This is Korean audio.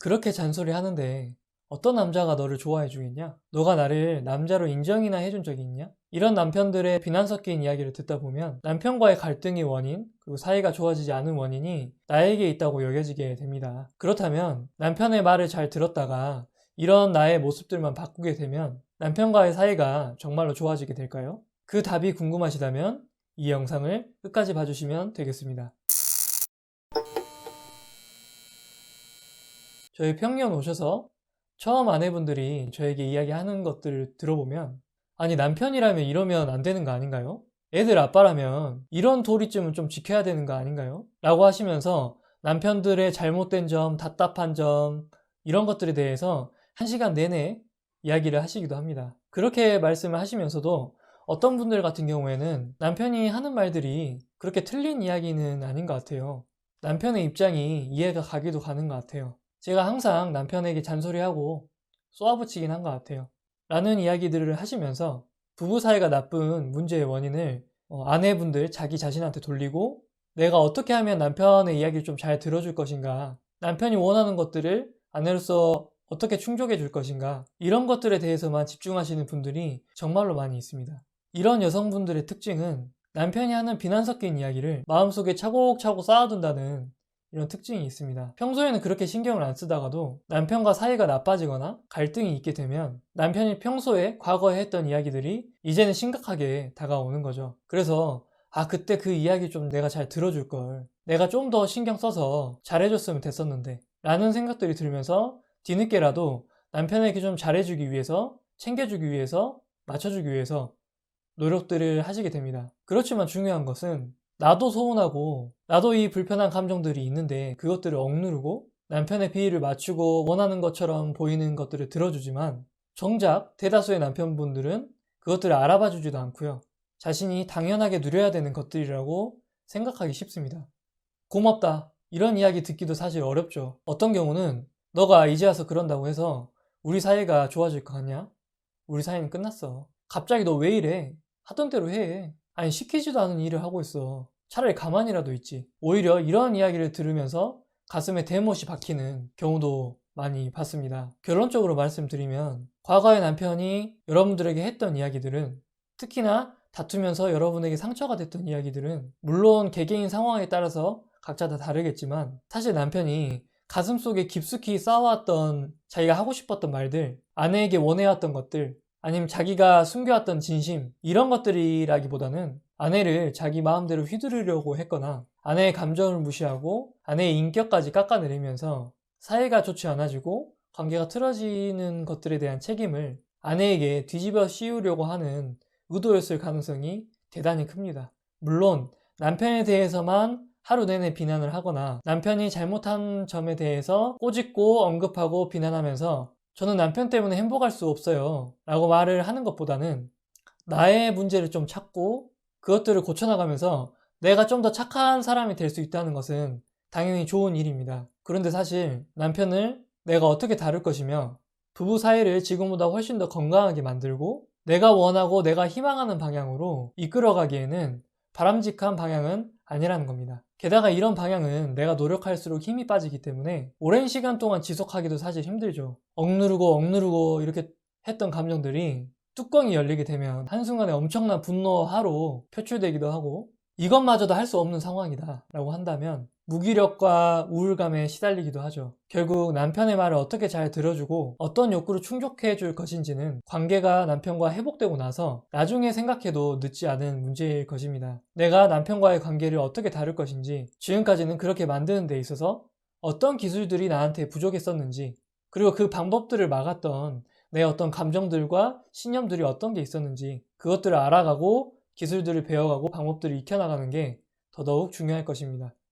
그렇게 잔소리 하는데 어떤 남자가 너를 좋아해 주겠냐? 너가 나를 남자로 인정이나 해준 적이 있냐? 이런 남편들의 비난 섞인 이야기를 듣다 보면 남편과의 갈등의 원인, 그리고 사이가 좋아지지 않은 원인이 나에게 있다고 여겨지게 됩니다. 그렇다면 남편의 말을 잘 들었다가 이런 나의 모습들만 바꾸게 되면 남편과의 사이가 정말로 좋아지게 될까요? 그 답이 궁금하시다면 이 영상을 끝까지 봐주시면 되겠습니다. 저희 평년 오셔서 처음 아내분들이 저에게 이야기하는 것들을 들어보면 아니 남편이라면 이러면 안 되는 거 아닌가요? 애들 아빠라면 이런 도리쯤은 좀 지켜야 되는 거 아닌가요? 라고 하시면서 남편들의 잘못된 점, 답답한 점 이런 것들에 대해서 1시간 내내 이야기를 하시기도 합니다. 그렇게 말씀을 하시면서도 어떤 분들 같은 경우에는 남편이 하는 말들이 그렇게 틀린 이야기는 아닌 것 같아요. 남편의 입장이 이해가 가기도 가는 것 같아요. 제가 항상 남편에게 잔소리하고 쏘아붙이긴 한 것 같아요. 라는 이야기들을 하시면서 부부 사이가 나쁜 문제의 원인을 아내분들 자기 자신한테 돌리고 내가 어떻게 하면 남편의 이야기를 좀 잘 들어줄 것인가, 남편이 원하는 것들을 아내로서 어떻게 충족해 줄 것인가, 이런 것들에 대해서만 집중하시는 분들이 정말로 많이 있습니다. 이런 여성분들의 특징은 남편이 하는 비난 섞인 이야기를 마음속에 차곡차곡 쌓아둔다는 이런 특징이 있습니다. 평소에는 그렇게 신경을 안 쓰다가도 남편과 사이가 나빠지거나 갈등이 있게 되면 남편이 평소에 과거에 했던 이야기들이 이제는 심각하게 다가오는 거죠. 그래서 그때 그 이야기 좀 내가 잘 들어줄 걸, 내가 좀 더 신경 써서 잘해줬으면 됐었는데 라는 생각들이 들면서 뒤늦게라도 남편에게 좀 잘해주기 위해서, 챙겨주기 위해서, 맞춰주기 위해서 노력들을 하시게 됩니다. 그렇지만 중요한 것은 나도 서운하고 나도 이 불편한 감정들이 있는데 그것들을 억누르고 남편의 비위를 맞추고 원하는 것처럼 보이는 것들을 들어주지만 정작 대다수의 남편분들은 그것들을 알아봐 주지도 않고요. 자신이 당연하게 누려야 되는 것들이라고 생각하기 쉽습니다. 고맙다. 이런 이야기 듣기도 사실 어렵죠. 어떤 경우는 너가 이제 와서 그런다고 해서 우리 사이가 좋아질 것 같냐? 우리 사이는 끝났어. 갑자기 너 왜 이래? 하던 대로 해. 아니 시키지도 않은 일을 하고 있어. 차라리 가만히라도 있지. 오히려 이런 이야기를 들으면서 가슴에 대못이 박히는 경우도 많이 봤습니다. 결론적으로 말씀드리면 과거의 남편이 여러분들에게 했던 이야기들은, 특히나 다투면서 여러분에게 상처가 됐던 이야기들은 물론 개개인 상황에 따라서 각자 다 다르겠지만 사실 남편이 가슴속에 깊숙이 쌓아왔던 자기가 하고 싶었던 말들, 아내에게 원해왔던 것들, 아니면 자기가 숨겨왔던 진심, 이런 것들이라기보다는 아내를 자기 마음대로 휘두르려고 했거나 아내의 감정을 무시하고 아내의 인격까지 깎아내리면서 사이가 좋지 않아지고 관계가 틀어지는 것들에 대한 책임을 아내에게 뒤집어 씌우려고 하는 의도였을 가능성이 대단히 큽니다. 물론 남편에 대해서만 하루 내내 비난을 하거나 남편이 잘못한 점에 대해서 꼬집고 언급하고 비난하면서 저는 남편 때문에 행복할 수 없어요 라고 말을 하는 것보다는 나의 문제를 좀 찾고 그것들을 고쳐나가면서 내가 좀 더 착한 사람이 될 수 있다는 것은 당연히 좋은 일입니다. 그런데 사실 남편을 내가 어떻게 다룰 것이며 부부 사이를 지금보다 훨씬 더 건강하게 만들고 내가 원하고 내가 희망하는 방향으로 이끌어가기에는 바람직한 방향은 아니라는 겁니다. 게다가 이런 방향은 내가 노력할수록 힘이 빠지기 때문에 오랜 시간 동안 지속하기도 사실 힘들죠. 억누르고 이렇게 했던 감정들이 뚜껑이 열리게 되면 한순간에 엄청난 분노하로 표출되기도 하고 이것마저도 할 수 없는 상황이다 라고 한다면 무기력과 우울감에 시달리기도 하죠. 결국 남편의 말을 어떻게 잘 들어주고 어떤 욕구를 충족해 줄 것인지는 관계가 남편과 회복되고 나서 나중에 생각해도 늦지 않은 문제일 것입니다. 내가 남편과의 관계를 어떻게 다룰 것인지, 지금까지는 그렇게 만드는 데 있어서 어떤 기술들이 나한테 부족했었는지, 그리고 그 방법들을 막았던 내 어떤 감정들과 신념들이 어떤 게 있었는지 그것들을 알아가고 기술들을 배워가고 방법들을 익혀나가는 게 더더욱 중요할 것입니다.